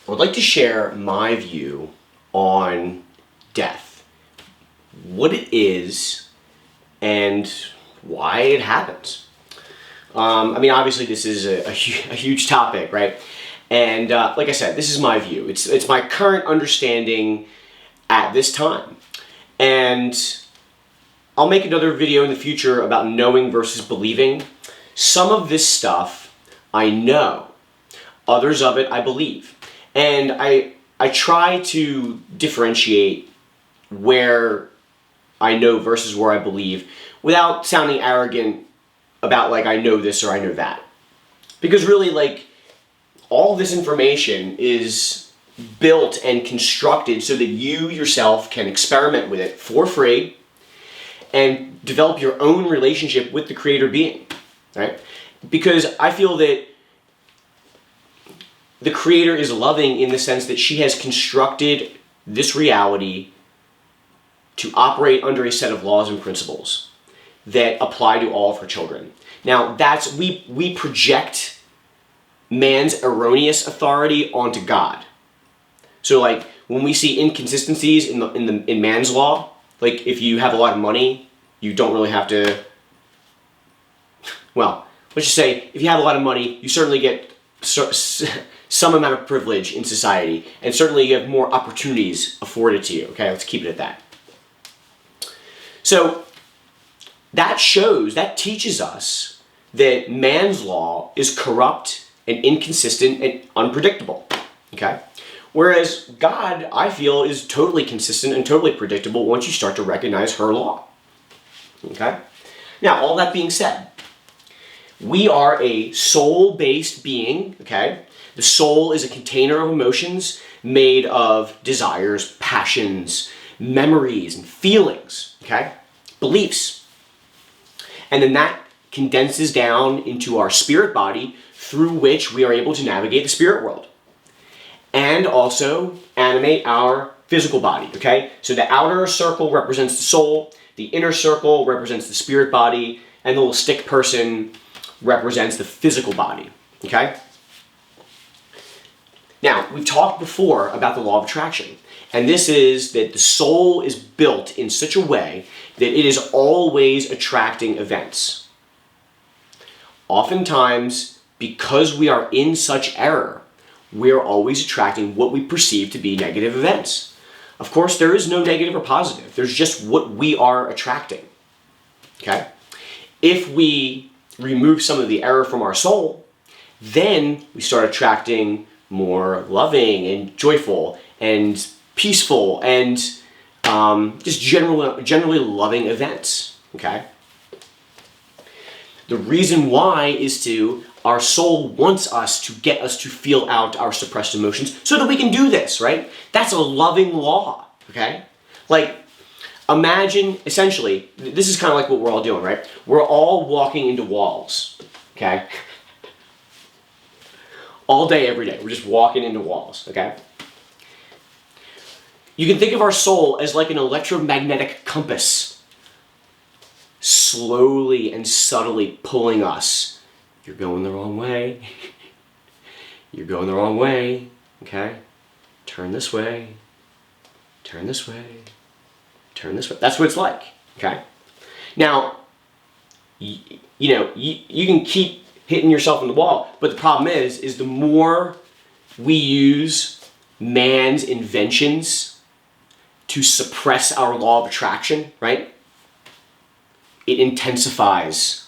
I would like to share my view on death, what it is, and why it happens. Obviously this is a huge topic, right? And like I said, this is my view. It's my current understanding at this time. And I'll make another video in the future about knowing versus believing. Some of this stuff I know, others of it I believe. And I try to differentiate where I know versus where I believe without sounding arrogant about like I know this or I know that. Because really, like, all this information is built and constructed so that you yourself can experiment with it for free and develop your own relationship with the creator being, right? Because I feel that the creator is loving in the sense that she has constructed this reality to operate under a set of laws and principles that apply to all of her children. Now, we project man's erroneous authority onto God. So, like, when we see inconsistencies in man's law, like if you have a lot of money, you don't really have to. Well, let's just say if you have a lot of money, you certainly get some amount of privilege in society, and certainly you have more opportunities afforded to you. Okay, let's keep it at that. So that teaches us that man's law is corrupt and inconsistent and unpredictable. Okay? Whereas God, I feel, is totally consistent and totally predictable once you start to recognize her law. Okay? Now, all that being said, we are a soul-based being, okay? The soul is a container of emotions made of desires, passions, memories, and feelings, okay? Beliefs. And then that condenses down into our spirit body through which we are able to navigate the spirit world. And also animate our physical body, okay? So the outer circle represents the soul, the inner circle represents the spirit body, and the little stick person represents the physical body, okay? Now, we've talked before about the law of attraction, and this is that the soul is built in such a way that it is always attracting events. Oftentimes, because we are in such error, we are always attracting what we perceive to be negative events. Of course, there is no negative or positive. There's just what we are attracting, okay? If we remove some of the error from our soul, then we start attracting more loving and joyful and peaceful and just generally loving events, okay? The reason why is our soul wants us to get us to feel out our suppressed emotions so that we can do this, right? That's a loving law, okay? Like, imagine, essentially, this is kind of like what we're all doing, right? We're all walking into walls, okay? All day, every day, we're just walking into walls, okay? You can think of our soul as like an electromagnetic compass, slowly and subtly pulling us. You're going the wrong way. You're going the wrong way, okay? Turn this way. Turn this way. Turn this way. That's what it's like, okay? Now, you can keep hitting yourself in the wall, but the problem is the more we use man's inventions to suppress our law of attraction, right? It intensifies.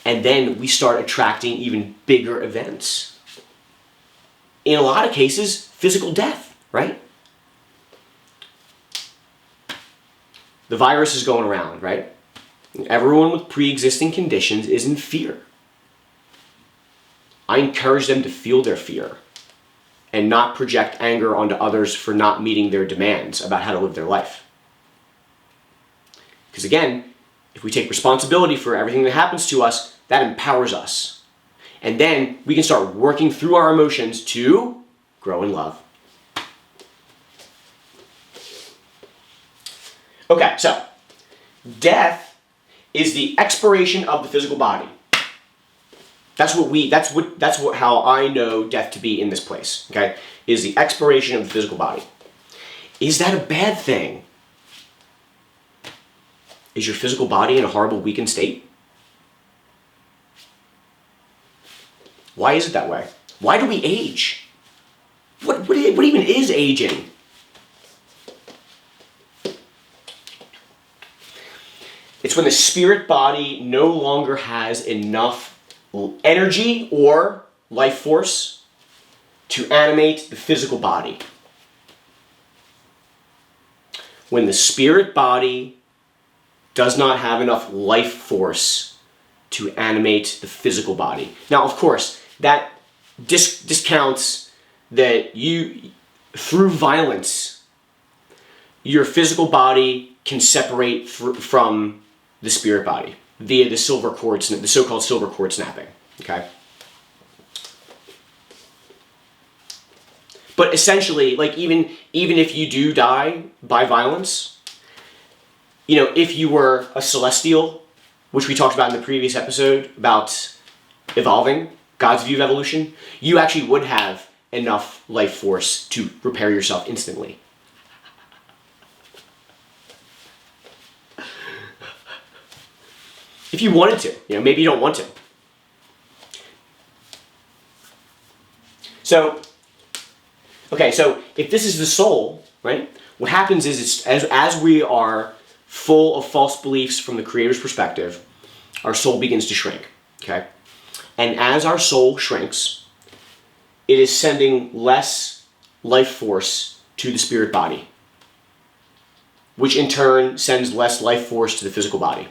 And then we start attracting even bigger events. In a lot of cases, physical death, right? The virus is going around, right? Everyone with pre-existing conditions is in fear. I encourage them to feel their fear and not project anger onto others for not meeting their demands about how to live their life. Because again, if we take responsibility for everything that happens to us, that empowers us. And then we can start working through our emotions to grow in love. Okay, so death is the expiration of the physical body. That's how I know death to be in this place, okay? Is the expiration of the physical body. Is that a bad thing? Is your physical body in a horrible, weakened state? Why is it that way? Why do we age? What even is aging? It's when the spirit body no longer has enough energy or life force to animate the physical body. When the spirit body does not have enough life force to animate the physical body. Now, of course, that discounts that through violence, your physical body can separate from the spirit body via the so-called silver cord snapping. Okay. But essentially, like even if you do die by violence, if you were a celestial, which we talked about in the previous episode about evolving, God's view of evolution, you actually would have enough life force to repair yourself instantly. If you wanted to, maybe you don't want to. So if this is the soul, right? What happens is as we are full of false beliefs from the Creator's perspective, our soul begins to shrink, okay? And as our soul shrinks, it is sending less life force to the spirit body, which in turn sends less life force to the physical body.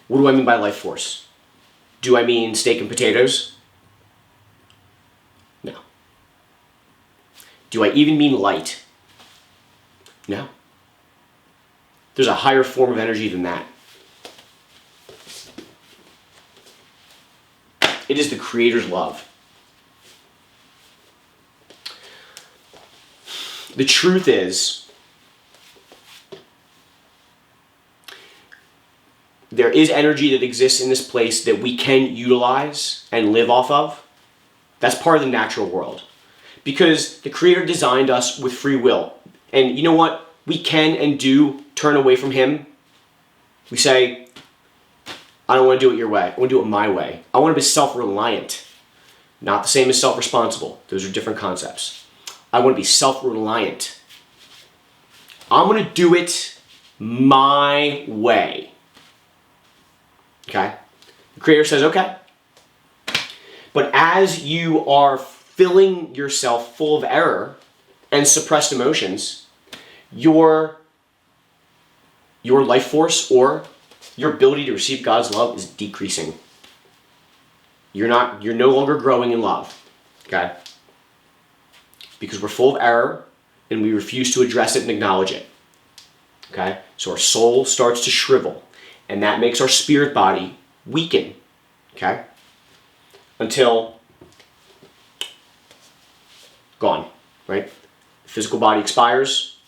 What do I mean by life force? Do I mean steak and potatoes? No. Do I even mean light? No. There's a higher form of energy than that. It is the Creator's love. The truth is, there is energy that exists in this place that we can utilize and live off of. That's part of the natural world. Because the Creator designed us with free will. And you know what? We can and do turn away from Him. We say, I don't want to do it your way. I want to do it my way. I want to be self-reliant. Not the same as self-responsible. Those are different concepts. I want to be self-reliant. I'm going to do it my way. Okay? The Creator says, okay. But as you are filling yourself full of error and suppressed emotions, your life force or your ability to receive God's love is decreasing. You're no longer growing in love. Okay? Because we're full of error and we refuse to address it and acknowledge it. Okay? So our soul starts to shrivel. And that makes our spirit body weaken. Okay? Until gone. Right? The physical body expires.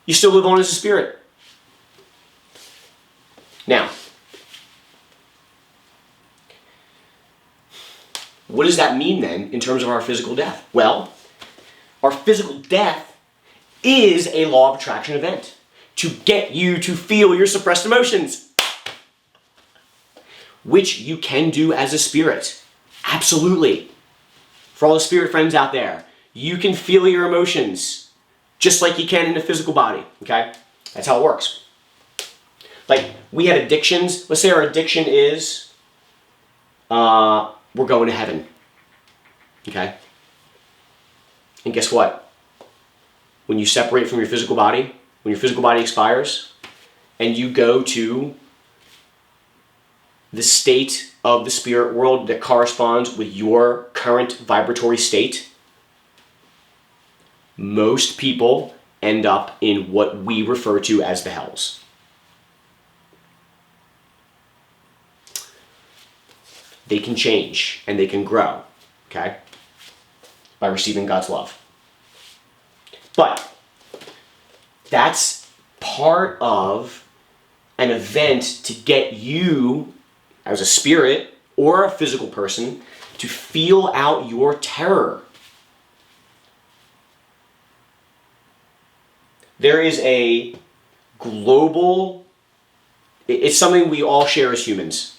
You still live on as a spirit. Now, what does that mean then in terms of our physical death? Well, our physical death is a law of attraction event to get you to feel your suppressed emotions, which you can do as a spirit. Absolutely. For all the spirit friends out there, you can feel your emotions just like you can in the physical body, okay? That's how it works. Like, we have addictions. Let's say our addiction is, we're going to heaven, okay? And guess what? When you separate from your physical body, when your physical body expires, and you go to the state of the spirit world that corresponds with your current vibratory state, most people end up in what we refer to as the hells. They can change and they can grow, okay, by receiving God's love. But that's part of an event to get you, as a spirit, or a physical person to feel out your terror. There is a global, it's something we all share as humans.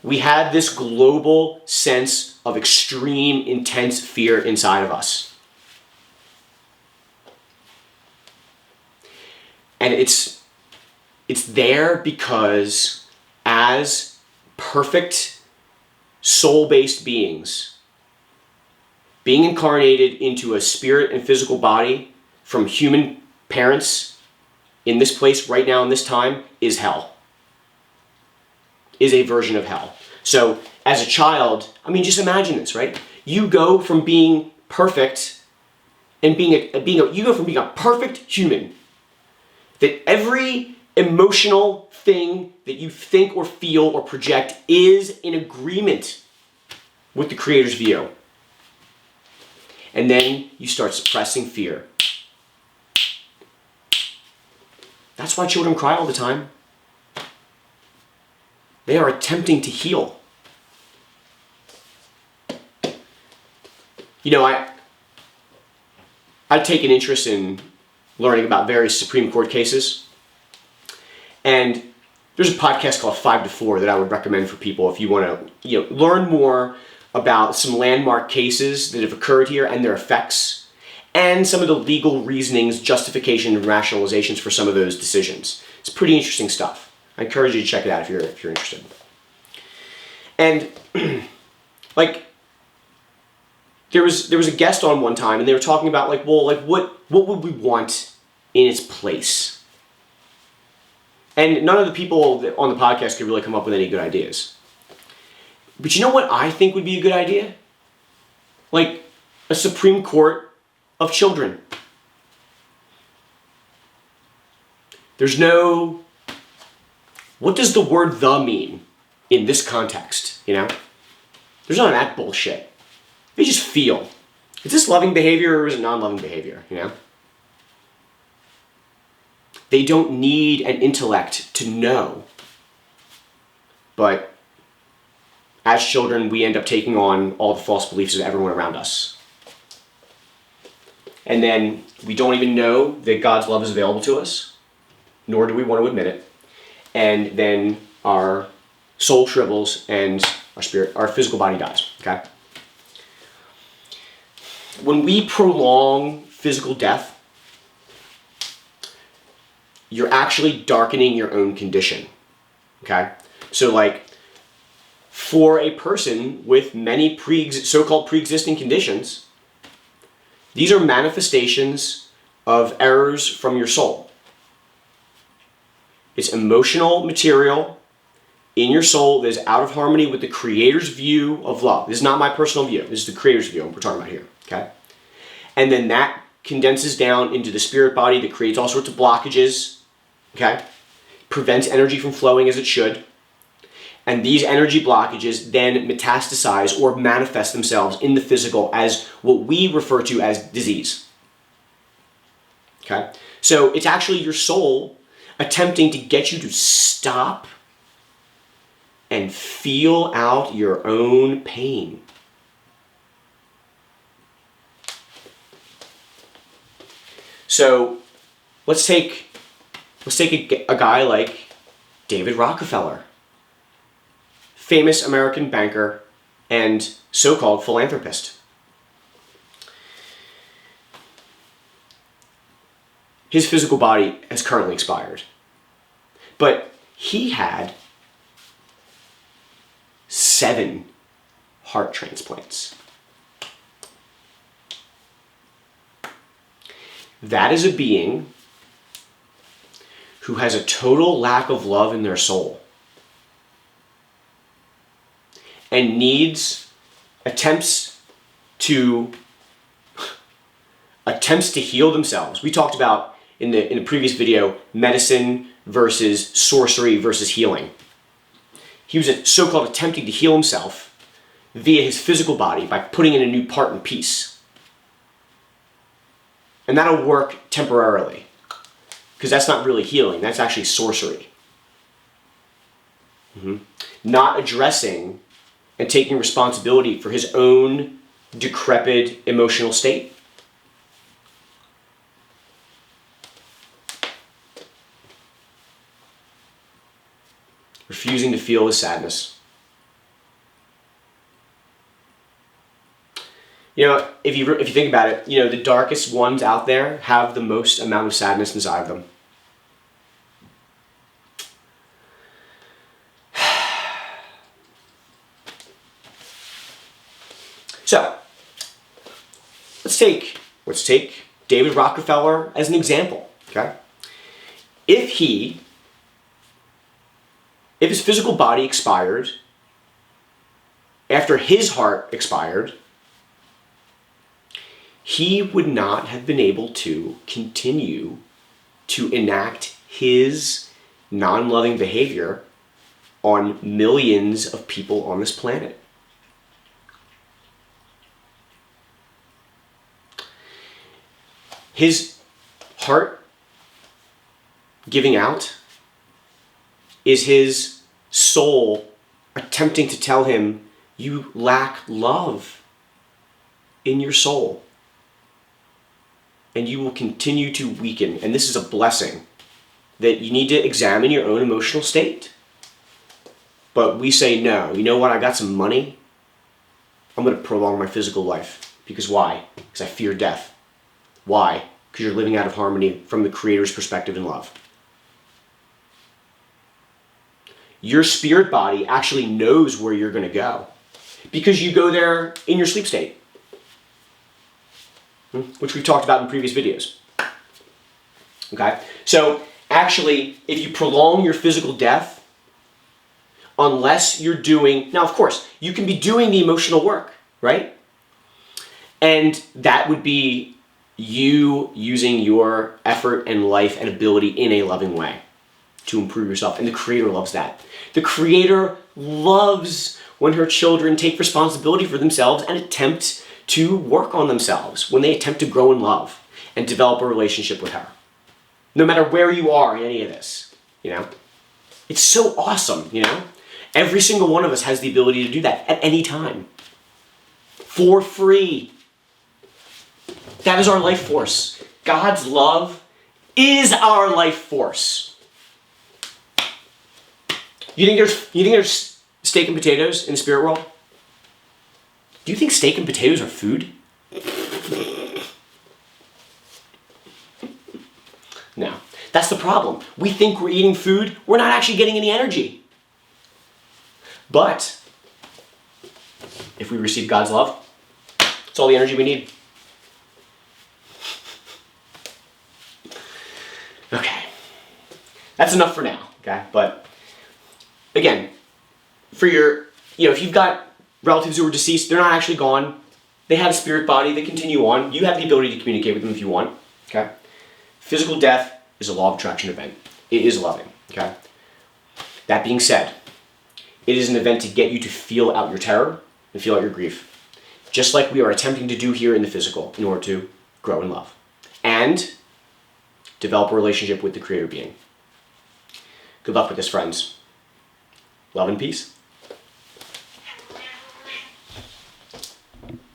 We have this global sense of extreme, intense fear inside of us. And it's there because as perfect soul-based beings, being incarnated into a spirit and physical body from human parents in this place right now in this time is hell. Is a version of hell. So as a child, I mean, just imagine this, right? You go from being perfect and you go from being a perfect human, that every emotional thing that you think or feel or project is in agreement with the Creator's view. And then you start suppressing fear. That's why children cry all the time. They are attempting to heal. You know, I've taken interest in learning about various Supreme Court cases. And there's a podcast called 5 to 4 that I would recommend for people if you want to, learn more about some landmark cases that have occurred here and their effects, and some of the legal reasonings, justification, and rationalizations for some of those decisions. It's pretty interesting stuff. I encourage you to check it out if you're interested. And there was a guest on one time, and they were talking about what would we want in its place? And none of the people on the podcast could really come up with any good ideas. But you know what I think would be a good idea? Like a Supreme Court of children. There's no... What does the word "the" mean in this context, There's none of that bullshit. They just feel. Is this loving behavior or is it non-loving behavior, They don't need an intellect to know. But as children, we end up taking on all the false beliefs of everyone around us. And then we don't even know that God's love is available to us, nor do we want to admit it. And then our soul shrivels and our physical body dies, okay? When we prolong physical death, you're actually darkening your own condition, okay? So for a person with many so-called pre-existing conditions, these are manifestations of errors from your soul. It's emotional material in your soul that is out of harmony with the Creator's view of love. This is not my personal view. This is the Creator's view we're talking about here, okay? And then that condenses down into the spirit body that creates all sorts of blockages, okay? Prevents energy from flowing as it should. And these energy blockages then metastasize or manifest themselves in the physical as what we refer to as disease. Okay? So it's actually your soul attempting to get you to stop and feel out your own pain. So let's take a guy like David Rockefeller, famous American banker and so-called philanthropist. His physical body has currently expired, but he had 7 heart transplants. That is a being who has a total lack of love in their soul and needs attempts to heal themselves. We talked about in the previous video medicine versus sorcery versus healing. He was so-called attempting to heal himself via his physical body by putting in a new part and piece. And that'll work temporarily, because that's not really healing, that's actually sorcery. not addressing and taking responsibility for his own decrepit emotional state. Refusing to feel his sadness. You know, if you think about it, you know, the darkest ones out there have the most amount of sadness inside of them. So, let's take David Rockefeller as an example, okay? If his physical body expired after his heart expired, he would not have been able to continue to enact his non-loving behavior on millions of people on this planet. His heart giving out is his soul attempting to tell him, you lack love in your soul. And you will continue to weaken. And this is a blessing, that you need to examine your own emotional state. But we say, no, you know what, I got some money, I'm going to prolong my physical life. Because why? Because I fear death. Why? Because you're living out of harmony from the Creator's perspective and love. Your spirit body actually knows where you're going to go, because you go there in your sleep state, which we've talked about in previous videos. Okay? So, actually, if you prolong your physical death, unless you're doing... Now, of course, you can be doing the emotional work, right? And that would be you using your effort and life and ability in a loving way to improve yourself. And the Creator loves that. The Creator loves when her children take responsibility for themselves and attempt to work on themselves, when they attempt to grow in love and develop a relationship with her. No matter where you are in any of this, you know? It's so awesome, you know? Every single one of us has the ability to do that at any time. For free. That is our life force. God's love is our life force. You think there's steak and potatoes in the spirit world? Do you think steak and potatoes are food? No. That's the problem. We think we're eating food. We're not actually getting any energy. But if we receive God's love, it's all the energy we need. Okay. That's enough for now, okay? But again, for your, if you've got relatives who are deceased, they're not actually gone. They have a spirit body. They continue on. You have the ability to communicate with them if you want, okay? Physical death is a law of attraction event. It is loving, okay? That being said, it is an event to get you to feel out your terror and feel out your grief, just like we are attempting to do here in the physical in order to grow in love and develop a relationship with the Creator being. Good luck with this, friends. Love and peace.